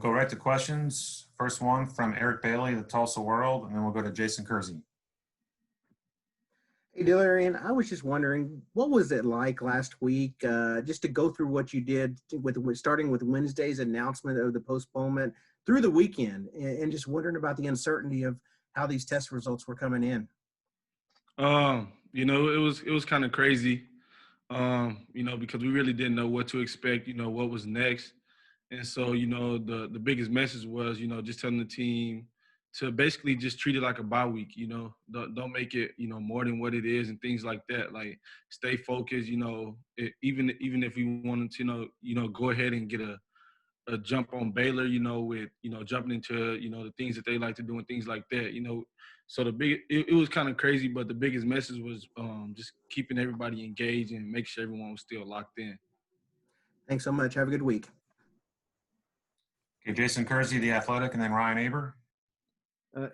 go right to questions. First one from Eric Bailey, the Tulsa World, and then we'll go to Jason Kersey. Hey, Delarrin, I was just wondering, what was it like last week, just to go through what you did with starting with Wednesday's announcement of the postponement through the weekend, and just wondering about the uncertainty of how these test results were coming in. It was kind of crazy, because we really didn't know what to expect, what was next. And so, the biggest message was, just telling the team to basically just treat it like a bye week, don't make it, more than what it is and things like that. Like, stay focused, even if we wanted to, go ahead and get a jump on Baylor, with, jumping into, the things that they like to do and things like that, So it was kind of crazy, but the biggest message was just keeping everybody engaged and make sure everyone was still locked in. Thanks so much. Have a good week. Okay, Jason Kersey, The Athletic, and then Ryan Aber.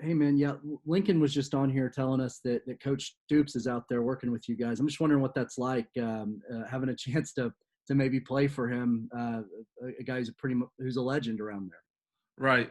Hey, man. Yeah, Lincoln was just on here telling us that Coach Stoops is out there working with you guys. I'm just wondering what that's like, having a chance to maybe play for him, a guy who's a legend around there. Right.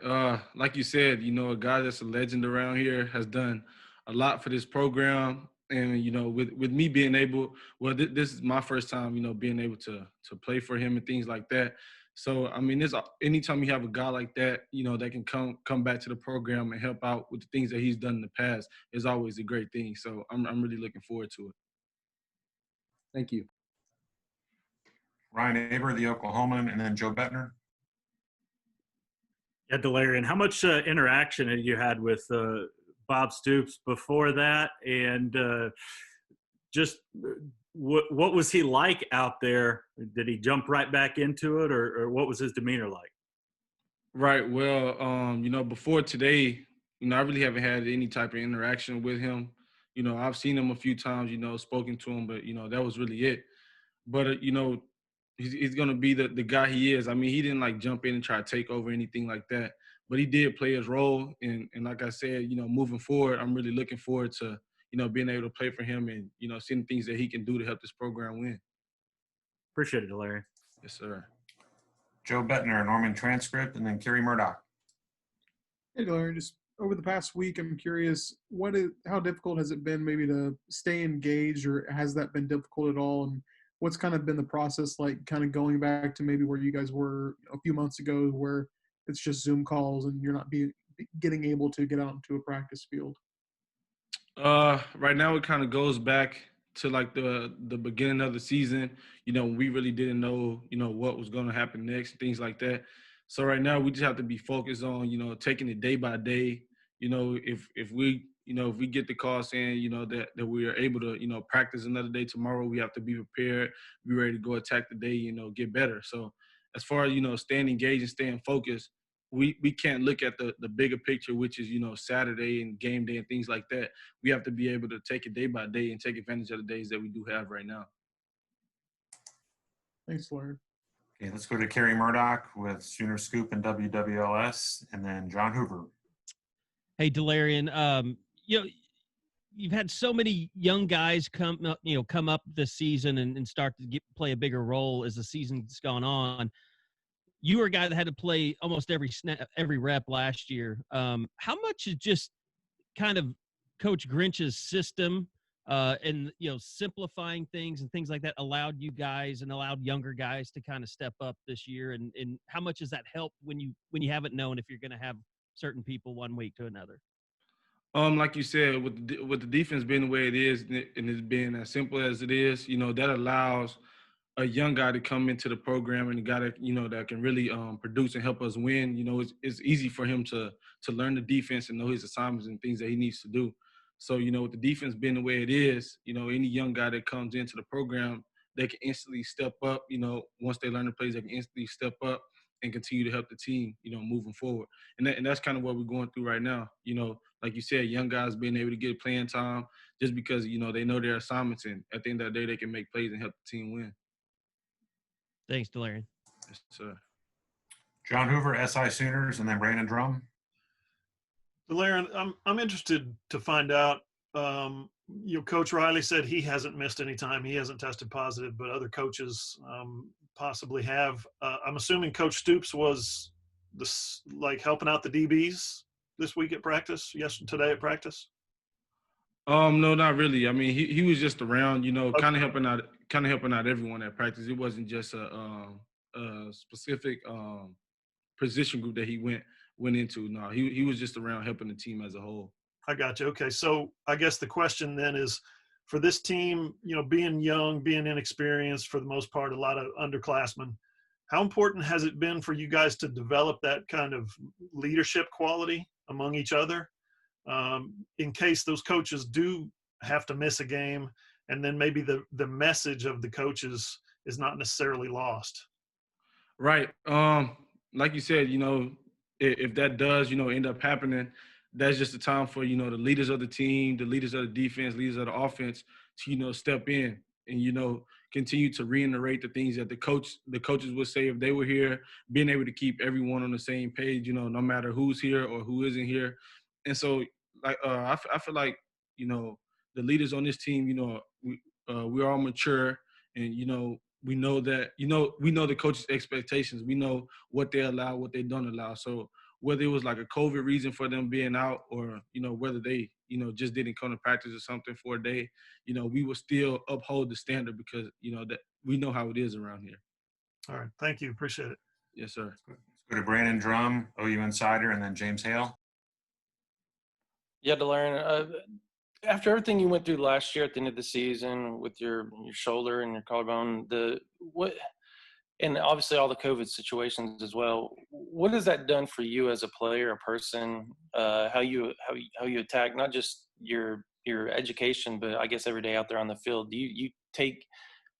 Like you said, a guy that's a legend around here has done a lot for this program. And, with me being able, this is my first time, being able to play for him and things like that. So, I mean, anytime you have a guy like that, that can come back to the program and help out with the things that he's done in the past is always a great thing. So I'm really looking forward to it. Thank you. Ryan Aber, The Oklahoman, and then Joe Bettner. Yeah, Delarrin, how much interaction had you had with Bob Stoops before that? And what was he like out there? Did he jump right back into it, or what was his demeanor like? Right. Well, before today, I really haven't had any type of interaction with him. I've seen him a few times, spoken to him, but, that was really it. But, he's going to be the guy he is. I mean, he didn't, like, jump in and try to take over anything like that. But he did play his role. And like I said, moving forward, I'm really looking forward to, being able to play for him and, seeing things that he can do to help this program win. Appreciate it, Delarrin. Yes, sir. Joe Bettner, Norman Transcript, and then Kerry Murdoch. Hey, Delarrin, just over the past week, I'm curious, how difficult has it been maybe to stay engaged, or has that been difficult at all? And what's kind of been the process like, kind of going back to maybe where you guys were a few months ago, where it's just Zoom calls and you're not getting able to get out into a practice field? Right now it kind of goes back to like the beginning of the season, we really didn't know, what was going to happen next, things like that. So right now we just have to be focused on, taking it day by day. If we get the call saying, that we are able to, practice another day tomorrow, we have to be prepared, be ready to go attack the day, get better. So as far as, staying engaged and staying focused, we can't look at the bigger picture, which is, Saturday and game day and things like that. We have to be able to take it day by day and take advantage of the days that we do have right now. Thanks, Larry. Okay, let's go to Kerry Murdoch with Sooner Scoop and WWLS, and then John Hoover. Hey, Delarrin, you've had so many young guys come up this season and start to play a bigger role as the season's gone on. You were a guy that had to play almost every snap, every rep last year. How much is just kind of Coach Grinch's system and simplifying things and things like that allowed you guys and allowed younger guys to kind of step up this year? And how much has that helped when you haven't known if you're going to have certain people one week to another? Like you said, with the defense being the way it is and it's being as simple as it is, that allows a young guy to come into the program and a guy that, that can really produce and help us win. It's easy for him to learn the defense and know his assignments and things that he needs to do. So, with the defense being the way it is, any young guy that comes into the program, they can instantly step up. Once they learn the plays, they can instantly step up and continue to help the team, moving forward. And that's kind of what we're going through right now. Like you said, young guys being able to get playing time just because, they know their assignments, and at the end of the day, they can make plays and help the team win. Thanks, Delarrin. Yes, sir. John Hoover, SI Sooners, and then Brandon Drum. Delarrin, I'm interested to find out. Coach Riley said he hasn't missed any time. He hasn't tested positive, but other coaches possibly have. I'm assuming Coach Stoops was this, like helping out the DBs this week at practice? Today at practice? No, not really. I mean, he was just around, Okay. kind of helping out everyone at practice. It wasn't just a specific position group that he went into. No, he was just around helping the team as a whole. I got you. Okay. So I guess the question then is, for this team, being young, being inexperienced for the most part, a lot of underclassmen, how important has it been for you guys to develop that kind of leadership quality among each other, in case those coaches do have to miss a game, and then maybe the message of the coaches is not necessarily lost? Right. Like you said, if that does, end up happening, that's just the time for, the leaders of the team, the leaders of the defense, leaders of the offense to, step in and, continue to reiterate the things that the coaches would say if they were here, being able to keep everyone on the same page, no matter who's here or who isn't here. And so, like, I feel like, the leaders on this team, we're all mature, and, we know that, we know the coaches' expectations. We know what they allow, what they don't allow. So whether it was like a COVID reason for them being out, or, whether they, just didn't come to practice or something for a day, we will still uphold the standard because, that we know how it is around here. All right. Thank you. Appreciate it. Yes, sir. Let's go to Brandon Drum, OU Insider, and then James Hale. Yeah, Delarrin, after everything you went through last year at the end of the season with your shoulder and your collarbone, and obviously all the COVID situations as well, what has that done for you as a player, a person, how you attack not just your education, but I guess every day out there on the field? Do you take,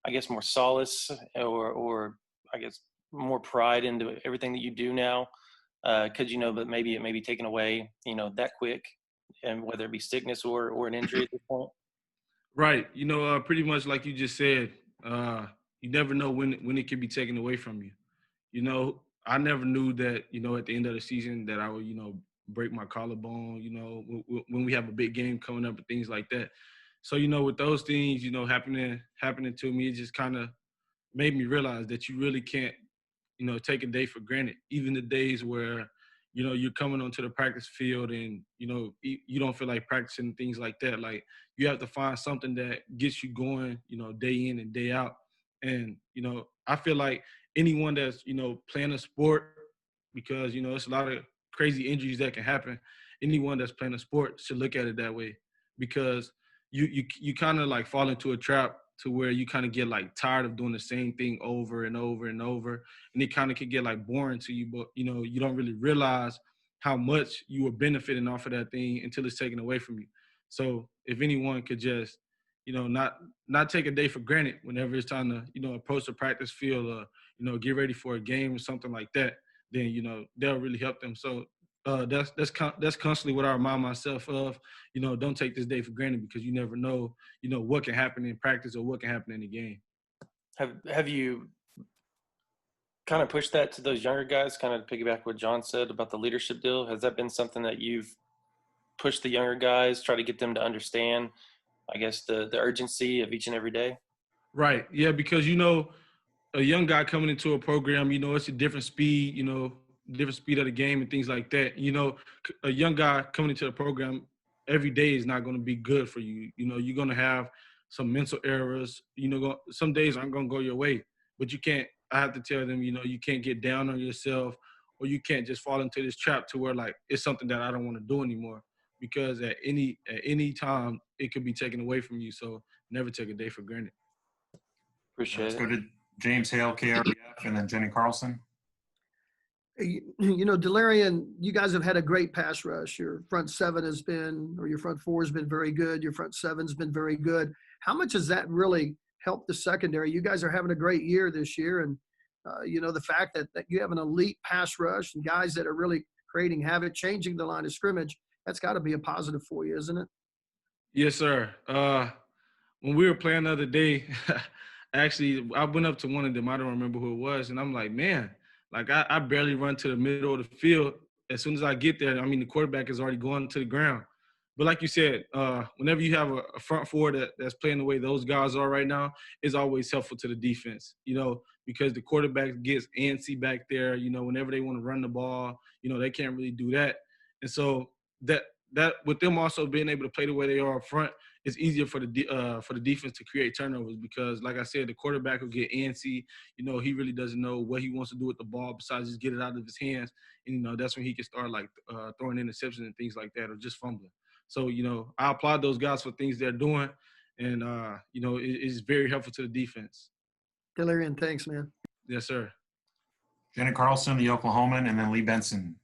I guess, more solace or I guess more pride into everything that you do now? Because but maybe it may be taken away, that quick, and whether it be sickness or an injury at this point. Right. Pretty much like you just said, you never know when it could be taken away from you. I never knew that, at the end of the season that I would, break my collarbone, when we have a big game coming up and things like that. So, with those things, happening to me, it just kind of made me realize that you really can't, take a day for granted. Even the days where, you're coming onto the practice field and, you don't feel like practicing and things like that. Like, you have to find something that gets you going, day in and day out. And, I feel like anyone that's, playing a sport, because, it's a lot of crazy injuries that can happen. Anyone that's playing a sport should look at it that way, because you kind of like fall into a trap to where you kind of get like tired of doing the same thing over and over and over. And it kind of could get like boring to you, but, you don't really realize how much you were benefiting off of that thing until it's taken away from you. So if anyone could just, not take a day for granted whenever it's time to, approach the practice field or, get ready for a game or something like that, then, they'll really help them. So that's constantly what I remind myself of. Don't take this day for granted, because you never know, what can happen in practice or what can happen in the game. Have you kind of pushed that to those younger guys, kind of to piggyback what John said about the leadership deal? Has that been something that you've pushed the younger guys, try to get them to understand, I guess, the urgency of each and every day? Right. Yeah, because, a young guy coming into a program, it's a different speed, different speed of the game and things like that. A young guy coming into the program every day is not going to be good for you. You're going to have some mental errors. Some days aren't going to go your way, but I have to tell them, you can't get down on yourself, or you can't just fall into this trap to where like it's something that I don't want to do anymore, because at any time it could be taken away from you. So never take a day for granted. Appreciate Let's it. go to James Hale, KREF, and then Jenny Carlson. Delarrin, you guys have had a great pass rush. Your front seven has been, or your front four has been very good. Your front seven's been very good. How much has that really helped the secondary? You guys are having a great year this year. And, the fact that you have an elite pass rush and guys that are really creating havoc, changing the line of scrimmage, that's got to be a positive for you, isn't it? Yes, sir. When we were playing the other day, actually, I went up to one of them. I don't remember who it was. And I'm like, man, like I barely run to the middle of the field. As soon as I get there, I mean, the quarterback is already going to the ground. But like you said, whenever you have a front four that's playing the way those guys are right now, it's always helpful to the defense, because the quarterback gets antsy back there, whenever they want to run the ball, they can't really do that. And so that with them also being able to play the way they are up front, it's easier for the defense to create turnovers because, like I said, the quarterback will get antsy. He really doesn't know what he wants to do with the ball besides just get it out of his hands. And, that's when he can start, throwing interceptions and things like that or just fumbling. So, I applaud those guys for things they're doing. And, it's very helpful to the defense. Delarrin, thanks, man. Yes, sir. Jenna Carlson, the Oklahoman, and then Lee Benson.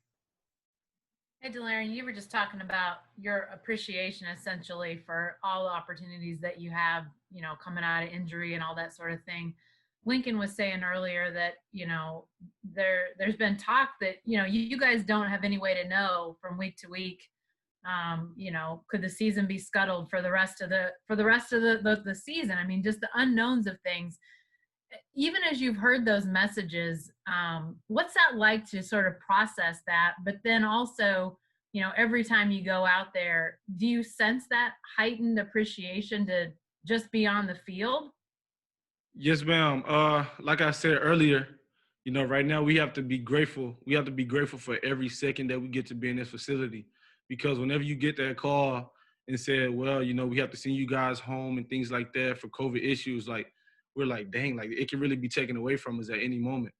Hey, Delarrin, you were just talking about your appreciation essentially for all the opportunities that you have, coming out of injury and all that sort of thing. Lincoln was saying earlier that, there's been talk that, you guys don't have any way to know from week to week, could the season be scuttled for the rest of the season? I mean, just the unknowns of things. Even as you've heard those messages, what's that like to sort of process that? But then also, every time you go out there, do you sense that heightened appreciation to just be on the field? Yes, ma'am. Like I said earlier, right now we have to be grateful. We have to be grateful for every second that we get to be in this facility. Because whenever you get that call and said, well, we have to send you guys home and things like that for COVID issues, we're like, dang, it can really be taken away from us at any moment.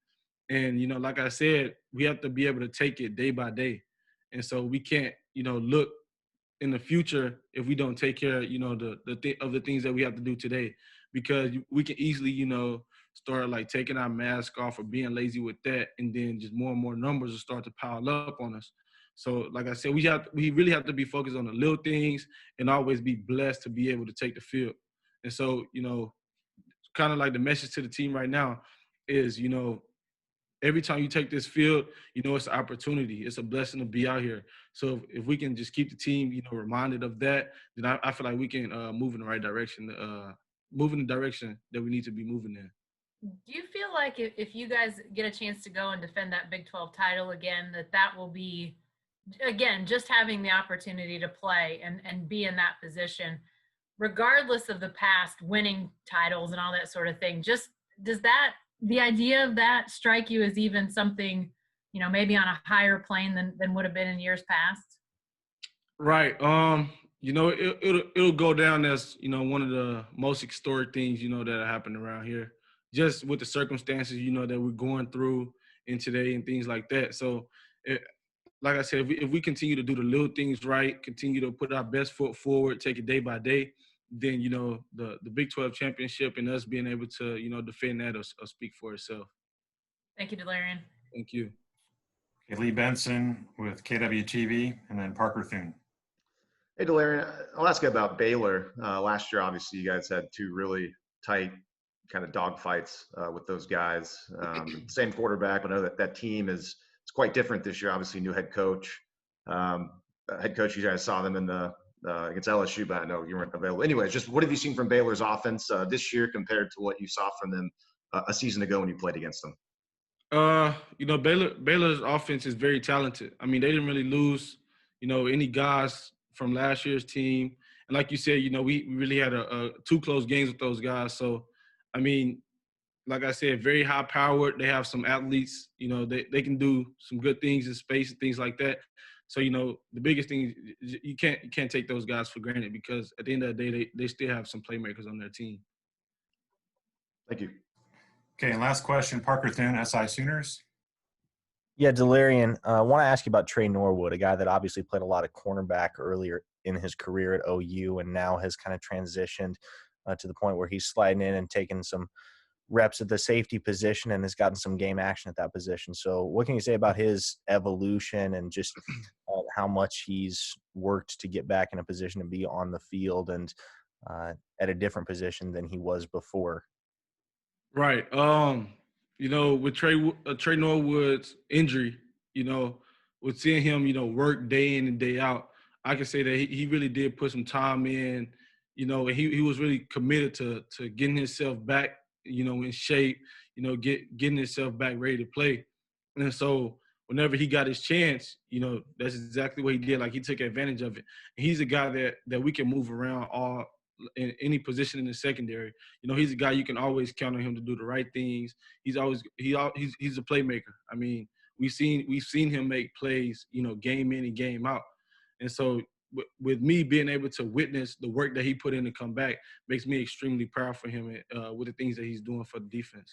And, like I said, we have to be able to take it day by day. And so we can't, look in the future if we don't take care, of the things that we have to do today. Because we can easily, start taking our mask off or being lazy with that. And then just more and more numbers will start to pile up on us. So, like I said, we really have to be focused on the little things and always be blessed to be able to take the field. And so, kind of like the message to the team right now is, every time you take this field, it's an opportunity. It's a blessing to be out here. So if we can just keep the team, reminded of that, then I feel like we can move in the right direction, move in the direction that we need to be moving in. Do you feel like if you guys get a chance to go and defend that Big 12 title again, that will be, again, just having the opportunity to play and be in that position, regardless of the past winning titles and all that sort of thing, just does the idea of that strike you as even something, maybe on a higher plane than would have been in years past? Right. It'll go down as, one of the most historic things, that happened around here, just with the circumstances, that we're going through in today and things like that. So, like I said, if we continue to do the little things right, continue to put our best foot forward, take it day by day, then, the Big 12 championship and us being able to, defend that will speak for itself. Thank you, Delarrin. Thank you. Okay, Lee Benson with KWTV, and then Parker Thune. Hey, Delarrin, I'll ask you about Baylor. Last year, obviously, you guys had two really tight kind of dogfights with those guys. Same quarterback, but I know that team is quite different this year. Obviously, new head coach. Head coach, you guys saw them in the against LSU, but I know you weren't available. Anyways, just what have you seen from Baylor's offense this year compared to what you saw from them a season ago when you played against them? Baylor's offense is very talented. I mean, they didn't really lose, any guys from last year's team. And like you said, we really had two close games with those guys. So, I mean, like I said, very high powered. They have some athletes, they can do some good things in space and things like that. So, the biggest thing is you can't take those guys for granted because at the end of the day, they still have some playmakers on their team. Thank you. Okay, and last question, Parker Thune, SI Sooners. Yeah, Delarrin, I want to ask you about Trey Norwood, a guy that obviously played a lot of cornerback earlier in his career at OU and now has kind of transitioned to the point where he's sliding in and taking some reps at the safety position and has gotten some game action at that position. So what can you say about his evolution and just how much he's worked to get back in a position to be on the field and at a different position than he was before? Right. With Trey Norwood's injury, with seeing him, work day in and day out, I can say that he really did put some time in, and he was really committed to getting himself back, in shape, getting himself back ready to play. And so whenever he got his chance, you know, that's exactly what he did. Like, he took advantage of it. And he's a guy that we can move around all in any position in the secondary. You know, he's a guy you can always count on him to do the right things. He's a playmaker. I mean, we've seen him make plays, you know, game in and game out. And so with me being able to witness the work that he put in to come back makes me extremely proud for him with the things that he's doing for the defense.